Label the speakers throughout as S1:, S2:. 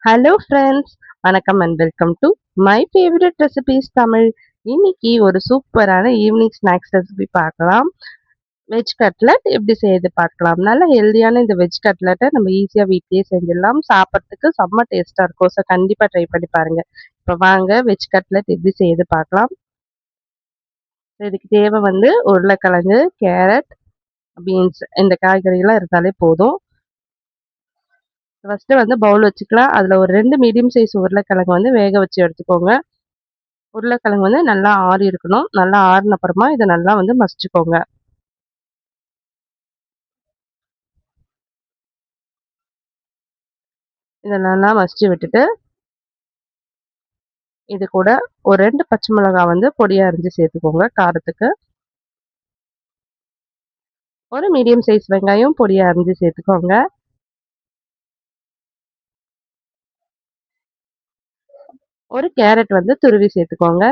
S1: Hello friends, வணக்கம் and welcome to my favourite recipes Tamil. இன்னைக்கு ஒரு சூப்பரான ஈவினிங் ஸ்நாக்ஸ் ரெசிபி பார்க்கலாம். வெஜ் கட்லட் எப்படி செய்யுது பார்க்கலாம். நல்ல ஹெல்தியான இந்த வெஜ் கட்லட்டை நம்ம ஈஸியாக வீட்லேயே செஞ்சிடலாம். சாப்பிட்றதுக்கு செம்ம டேஸ்ட்டாக இருக்கும். ஸோ கண்டிப்பாக ட்ரை பண்ணி பாருங்க. இப்போ வாங்க வெஜ் கட்லட் எப்படி செய்யுது பார்க்கலாம். இதுக்கு தேவை உருளைக்கிழங்கு, கேரட், பீன்ஸ் இந்த காய்கறிகள்லாம் இருந்தாலே போதும். ஃபர்ஸ்ட்டு பவுல் வச்சுக்கலாம். அதில் ஒரு 2 மீடியம் சைஸ் உருளைக்கிழங்கு வேக வச்சு எடுத்துக்கோங்க. உருளைக்கிழங்கு நல்லா ஆறி இருக்கணும். நல்லா ஆறின அப்புறமா இதை நல்லா மசிச்சுக்கோங்க. இதை நல்லா மசிச்சு விட்டுட்டு இது கூட ஒரு 2 பச்சை மிளகாய் பொடியா அரிஞ்சு சேர்த்துக்கோங்க காரத்துக்கு. ஒரு மீடியம் சைஸ் வெங்காயம் பொடியா அரிஞ்சு சேர்த்துக்கோங்க. ஒரு கேரட் துருவி சேர்த்துக்கோங்க.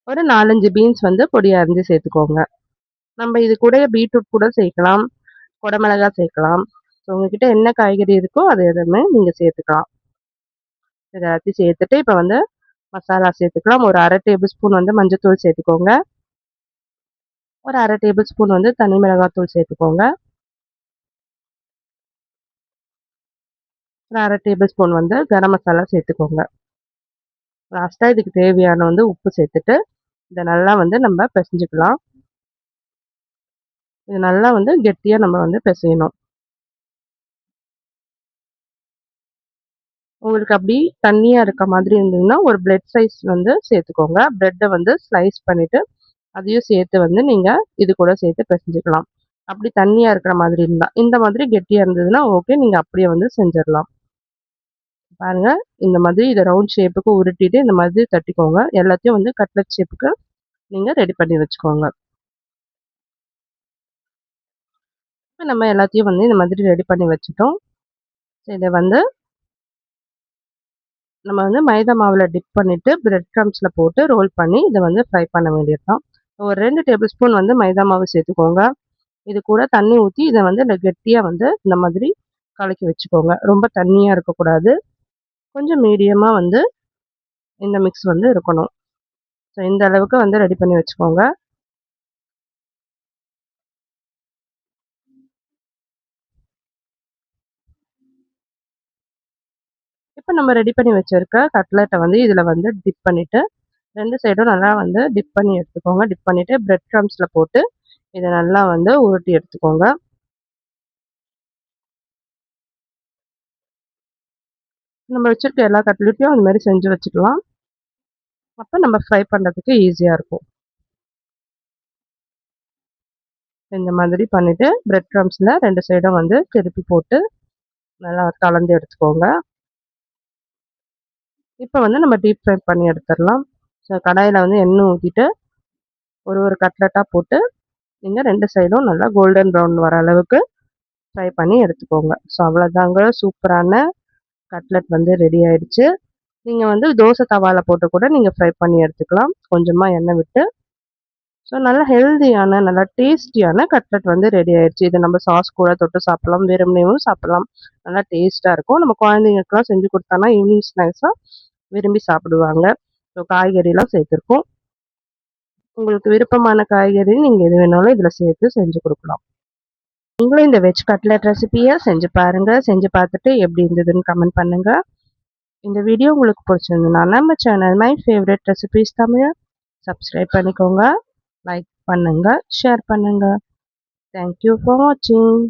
S1: ஒரு 4-5 பீன்ஸ் பொடியா அரிஞ்சு சேர்த்துக்கோங்க. நம்ம இது கூட பீட்ரூட் கூட சேர்க்கலாம், குடமிளகாய் சேர்க்கலாம். ஸோ உங்ககிட்ட என்ன காய்கறி இருக்கோ அது எதுவுமே நீங்கள் சேர்த்துக்கலாம். இதை எல்லாத்தையும் சேர்த்துட்டு இப்போ மசாலா சேர்த்துக்கலாம். ஒரு 1/2 டேபிள் ஸ்பூன் மஞ்சத்தூள் சேர்த்துக்கோங்க. ஒரு 1/2 டேபிள் ஸ்பூன் தனி மிளகாத்தூள் சேர்த்துக்கோங்க. ஒரு 1/2 டேபிள் ஸ்பூன் கரம் மசாலா சேர்த்துக்கோங்க. லாஸ்ட்டாக இதுக்கு தேவையான உப்பு சேர்த்துட்டு இதை நல்லா நம்ம பிசைஞ்சுக்கலாம். இது நல்லா கெட்டியாக நம்ம பிசையணும். உங்களுக்கு அப்படி தண்ணியாக இருக்க மாதிரி இருந்ததுன்னா ஒரு பிரெட் சைஸ் சேர்த்துக்கோங்க. பிரெட்டை ஸ்லைஸ் பண்ணிவிட்டு அதையும் சேர்த்து நீங்கள் இது கூட சேர்த்து பிசைஞ்சுக்கலாம். அப்படி தண்ணியாக இருக்கிற மாதிரி இருந்தால், இந்த மாதிரி கெட்டியாக இருந்ததுன்னா ஓகே, நீங்கள் அப்படியே செஞ்சிடலாம். பாருங்க, இந்த மாதிரி இதை ரவுண்ட் ஷேப்புக்கு உருட்டிட்டு இந்த மாதிரி தட்டிக்கோங்க. எல்லாத்தையும் கட்லட் ஷேப்புக்கு நீங்கள் ரெடி பண்ணி வச்சுக்கோங்க. இப்போ நம்ம எல்லாத்தையும் இந்த மாதிரி ரெடி பண்ணி வச்சுட்டோம். இதை நம்ம மைதா மாவில் டிப் பண்ணிவிட்டு பிரெட் க்ரம்ஸில் போட்டு ரோல் பண்ணி இதை ஃப்ரை பண்ண வேண்டியது தான். ஒரு 2 டேபிள் ஸ்பூன் மைதா மாவு சேர்த்துக்கோங்க. இது கூட தண்ணி ஊற்றி இதை கெட்டியாக இந்த மாதிரி கலக்கி வச்சுக்கோங்க. ரொம்ப தண்ணியாக இருக்கக்கூடாது. கொஞ்சம் மீடியமாக இந்த மிக்ஸ் இருக்கணும். ஸோ இந்த அளவுக்கு ரெடி பண்ணி வச்சுக்கோங்க. இப்போ நம்ம ரெடி பண்ணி வச்சிருக்க கட்லெட்டை இதில் டிப் பண்ணிவிட்டு 2 சைடும் நல்லா டிப் பண்ணி எடுத்துக்கோங்க. டிப் பண்ணிவிட்டு பிரெட் க்ரம்ஸில் போட்டு இதை நல்லா உருட்டி எடுத்துக்கோங்க. நம்ம வச்சுருக்க எல்லா கட்லெட்டையும் அந்த மாதிரி செஞ்சு வச்சுக்கலாம். அப்போ நம்ம ஃப்ரை பண்ணுறதுக்கு ஈஸியாக இருக்கும். இந்த மாதிரி பண்ணிவிட்டு பிரெட் க்ரம்ஸில் 2 சைடும் திருப்பி போட்டு நல்லா கலந்து எடுத்துக்கோங்க. இப்போ நம்ம டீப் ஃப்ரை பண்ணி எடுத்துடலாம். ஸோ கடாயில் எண்ணெய் ஊற்றிட்டு ஒரு கட்லெட்டாக போட்டு நீங்கள் 2 சைடும் நல்லா கோல்டன் ப்ரௌன் வர அளவுக்கு ஃப்ரை பண்ணி எடுத்துக்கோங்க. ஸோ அவ்வளோதாங்க, சூப்பரான கட்லெட் ரெடி ஆயிடுச்சு. நீங்கள் தோசை தவாவில் போட்டு கூட நீங்கள் ஃப்ரை பண்ணி எடுத்துக்கலாம், கொஞ்சமாக எண்ணெய் விட்டு. ஸோ நல்லா ஹெல்தியான நல்லா டேஸ்டியான கட்லெட் ரெடி ஆயிடுச்சு. இதை நம்ம சாஸ் கூட தொட்டு சாப்பிட்லாம், வெறுமனேவும் சாப்பிட்லாம். நல்லா டேஸ்ட்டாக இருக்கும். நம்ம குழந்தைங்களுக்குலாம் செஞ்சு கொடுத்தோன்னா ஈவினிங் ஸ்நாக்ஸாக விரும்பி சாப்பிடுவாங்க. ஸோ காய்கறிலாம் சேர்த்துருக்கோம். உங்களுக்கு விருப்பமான காய்கறி நீங்கள் எது வேணாலும் இதில் சேர்த்து செஞ்சு கொடுக்கலாம். நீங்களும் இந்த வெஜ் கட்லெட் ரெசிபியை செஞ்சு பாருங்கள். செஞ்சு பார்த்துட்டு எப்படி இருந்ததுன்னு கமெண்ட் பண்ணுங்கள். இந்த வீடியோ உங்களுக்கு பிடிச்சிருந்ததுன்னா நம்ம சேனல் மை ஃபேவரட் ரெசிபீஸ் தமிழை சப்ஸ்கிரைப் பண்ணிக்கோங்க, லைக் பண்ணுங்கள், ஷேர் பண்ணுங்கள். தேங்க்யூ ஃபார் வாட்சிங்.